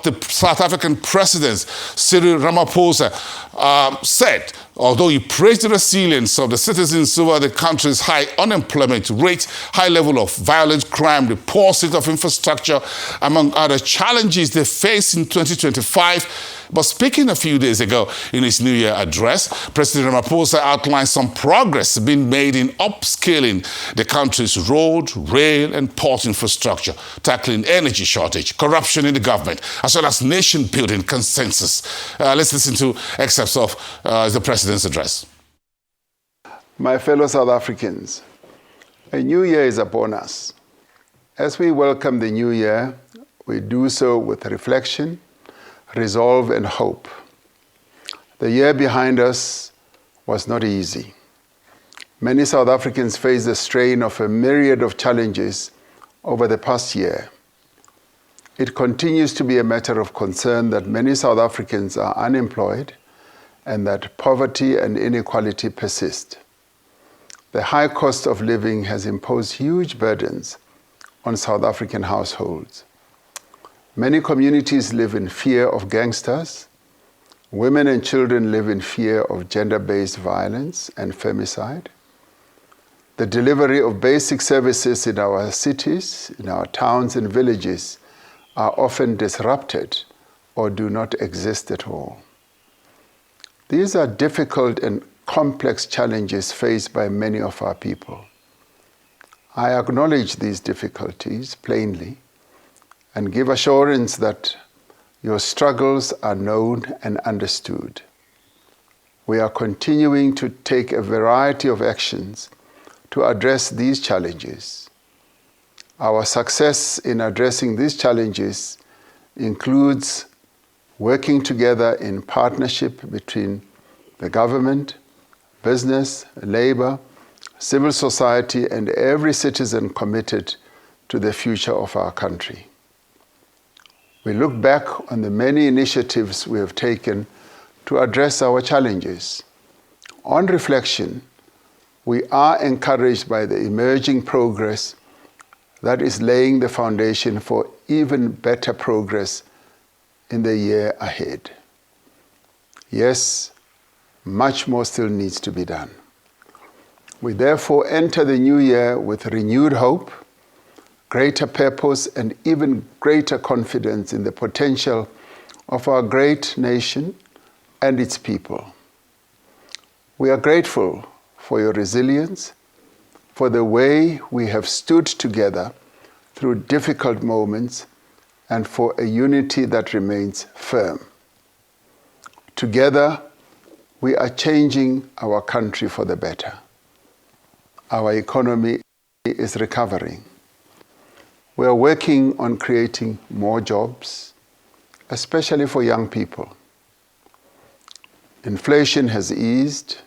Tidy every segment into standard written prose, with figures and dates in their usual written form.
the South African President, Cyril Ramaphosa, said, although he praised the resilience of the citizens over the country's high unemployment rate, high level of violent crime, the poor state of infrastructure, among other challenges they face in 2025. But speaking a few days ago in his New Year address, President Ramaphosa outlined some progress being made in upscaling the country's road, rail, and port infrastructure, tackling energy shortage, corruption in the government, as well as nation-building consensus. Let's listen to excerpts of the President's address. My fellow South Africans, a new year is upon us. As we welcome the new year, we do so with reflection, resolve, and hope. The year behind us was not easy. Many South Africans faced the strain of a myriad of challenges over the past year. It continues to be a matter of concern that many South Africans are unemployed and that poverty and inequality persist. The high cost of living has imposed huge burdens on South African households. Many communities live in fear of gangsters. Women and children live in fear of gender-based violence and femicide. The delivery of basic services in our cities, in our towns and villages are often disrupted or do not exist at all. These are difficult and complex challenges faced by many of our people. I acknowledge these difficulties plainly and give assurance that your struggles are known and understood. We are continuing to take a variety of actions to address these challenges. Our success in addressing these challenges includes working together in partnership between the government, business, labor, civil society, and every citizen committed to the future of our country. We look back on the many initiatives we have taken to address our challenges. On reflection, we are encouraged by the emerging progress that is laying the foundation for even better progress in the year ahead. Yes, much more still needs to be done. We therefore enter the new year with renewed hope, greater purpose, and even greater confidence in the potential of our great nation and its people. We are grateful for your resilience, for the way we have stood together through difficult moments, and for a unity that remains firm. Together, we are changing our country for the better. Our economy is recovering. We are working on creating more jobs, especially for young people. Inflation has eased.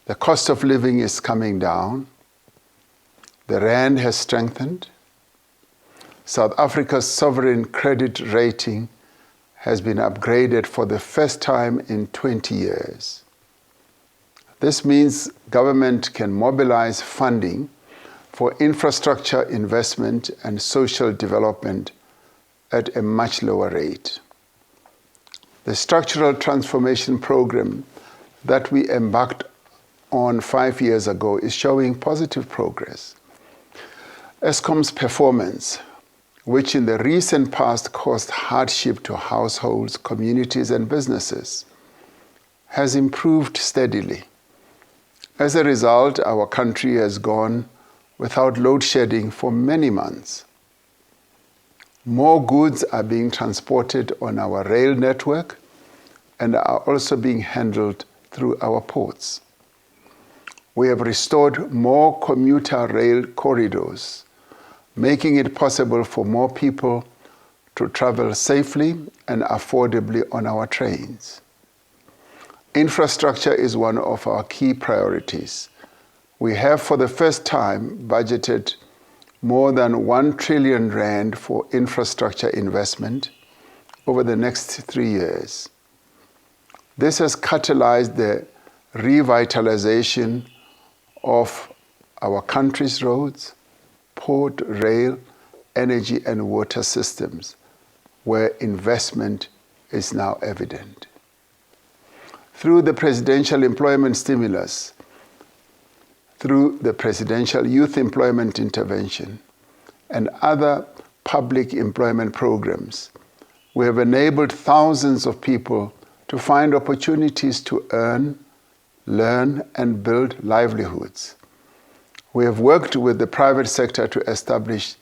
The cost of living is coming down. The rand has strengthened. South Africa's sovereign credit rating has been upgraded for the first time in 20 years. This means government can mobilize funding for infrastructure investment and social development at a much lower rate. The structural transformation program that we embarked on 5 years ago is showing positive progress. Eskom's performance, which in the recent past caused hardship to households, communities, and businesses, has improved steadily. As a result, our country has gone without load shedding for many months. More goods are being transported on our rail network and are also being handled through our ports. We have restored more commuter rail corridors, making it possible for more people to travel safely and affordably on our trains. Infrastructure is one of our key priorities. We have for the first time budgeted more than 1 trillion rand for infrastructure investment over the next 3 years. This has catalyzed the revitalization of our country's roads, port, rail, energy, and water systems, where investment is now evident. Through the Presidential Employment Stimulus, through the Presidential Youth Employment Intervention, and other public employment programs, we have enabled thousands of people to find opportunities to earn, learn, and build livelihoods. We have worked with the private sector to establish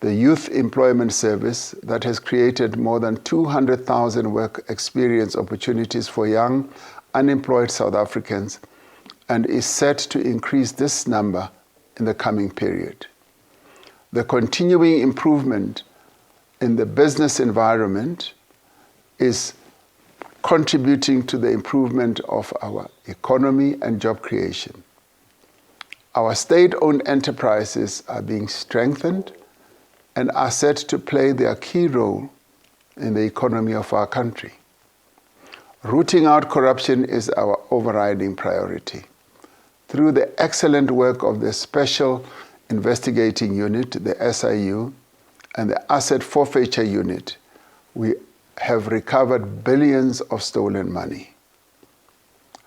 the Youth Employment Service that has created more than 200,000 work experience opportunities for young, unemployed South Africans, and is set to increase this number in the coming period. The continuing improvement in the business environment is contributing to the improvement of our economy and job creation. Our state-owned enterprises are being strengthened and are set to play their key role in the economy of our country. Rooting out corruption is our overriding priority. Through the excellent work of the Special Investigating Unit, the SIU, and the Asset Forfeiture Unit, we have recovered billions of stolen money.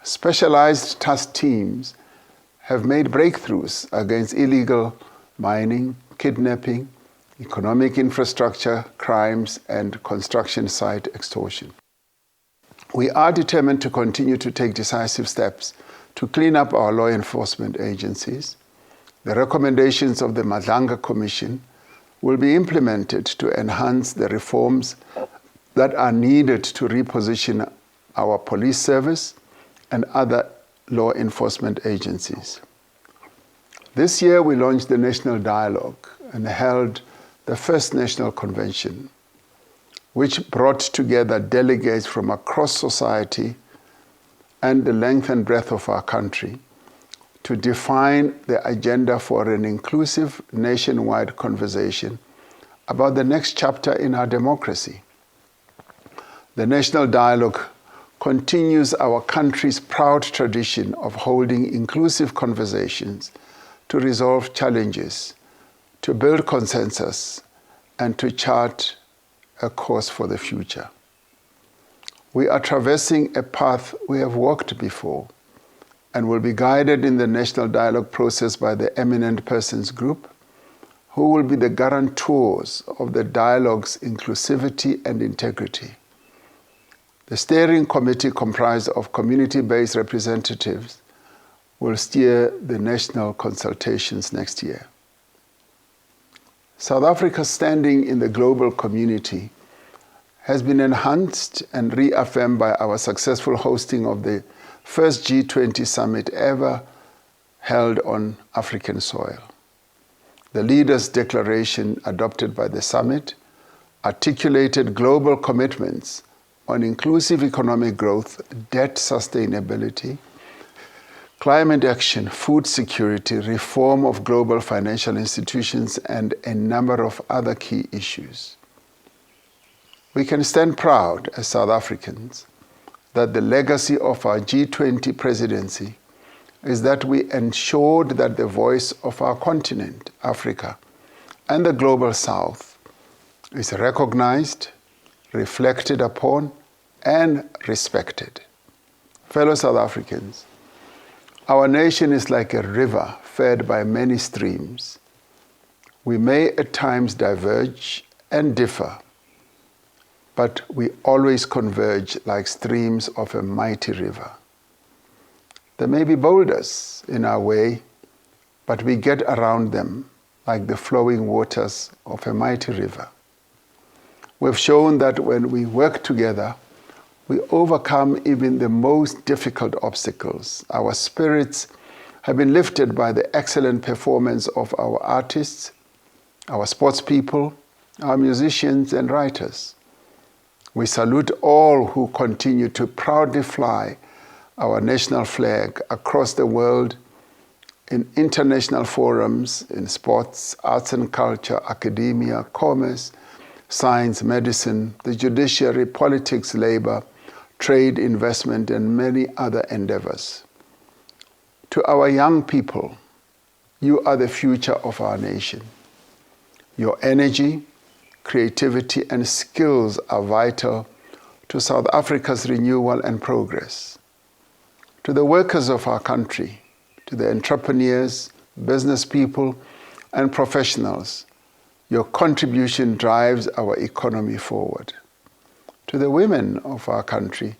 Specialized task teams have made breakthroughs against illegal mining, kidnapping, economic infrastructure crimes, and construction site extortion. We are determined to continue to take decisive steps to clean up our law enforcement agencies. The recommendations of the Madlanga Commission will be implemented to enhance the reforms that are needed to reposition our police service and other law enforcement agencies. This year we launched the National Dialogue and held the first national convention, which brought together delegates from across society and the length and breadth of our country to define the agenda for an inclusive nationwide conversation about the next chapter in our democracy. The National Dialogue continues our country's proud tradition of holding inclusive conversations to resolve challenges, to build consensus, and to chart a course for the future. We are traversing a path we have walked before and will be guided in the National Dialogue process by the Eminent Persons Group, who will be the guarantors of the dialogue's inclusivity and integrity. The steering committee, comprised of community-based representatives, will steer the national consultations next year. South Africa's standing in the global community has been enhanced and reaffirmed by our successful hosting of the first G20 summit ever held on African soil. The Leaders' Declaration adopted by the summit articulated global commitments on inclusive economic growth, debt sustainability, climate action, food security, reform of global financial institutions, and a number of other key issues. We can stand proud as South Africans that the legacy of our G20 presidency is that we ensured that the voice of our continent, Africa, and the global South is recognized, reflected upon, and respected. Fellow South Africans, our nation is like a river fed by many streams. We may at times diverge and differ, but we always converge like streams of a mighty river. There may be boulders in our way, but we get around them like the flowing waters of a mighty river. We've shown that when we work together, we overcome even the most difficult obstacles. Our spirits have been lifted by the excellent performance of our artists, our sports people, our musicians and writers. We salute all who continue to proudly fly our national flag across the world in international forums, in sports, arts and culture, academia, commerce, science, medicine, the judiciary, politics, labor, trade, investment, and many other endeavors. To our young people, you are the future of our nation. Your energy, creativity, and skills are vital to South Africa's renewal and progress. To the workers of our country, to the entrepreneurs, business people, and professionals, your contribution drives our economy forward. To the women of our country,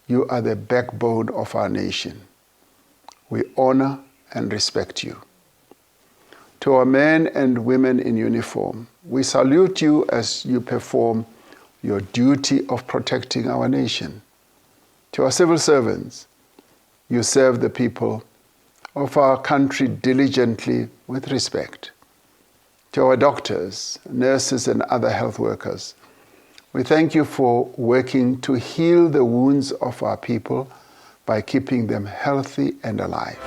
you are the backbone of our nation. We honor and respect you. To our men and women in uniform, we salute you as you perform your duty of protecting our nation. To our civil servants, you serve the people of our country diligently with respect. To our doctors, nurses, and other health workers, we thank you for working to heal the wounds of our people by keeping them healthy and alive.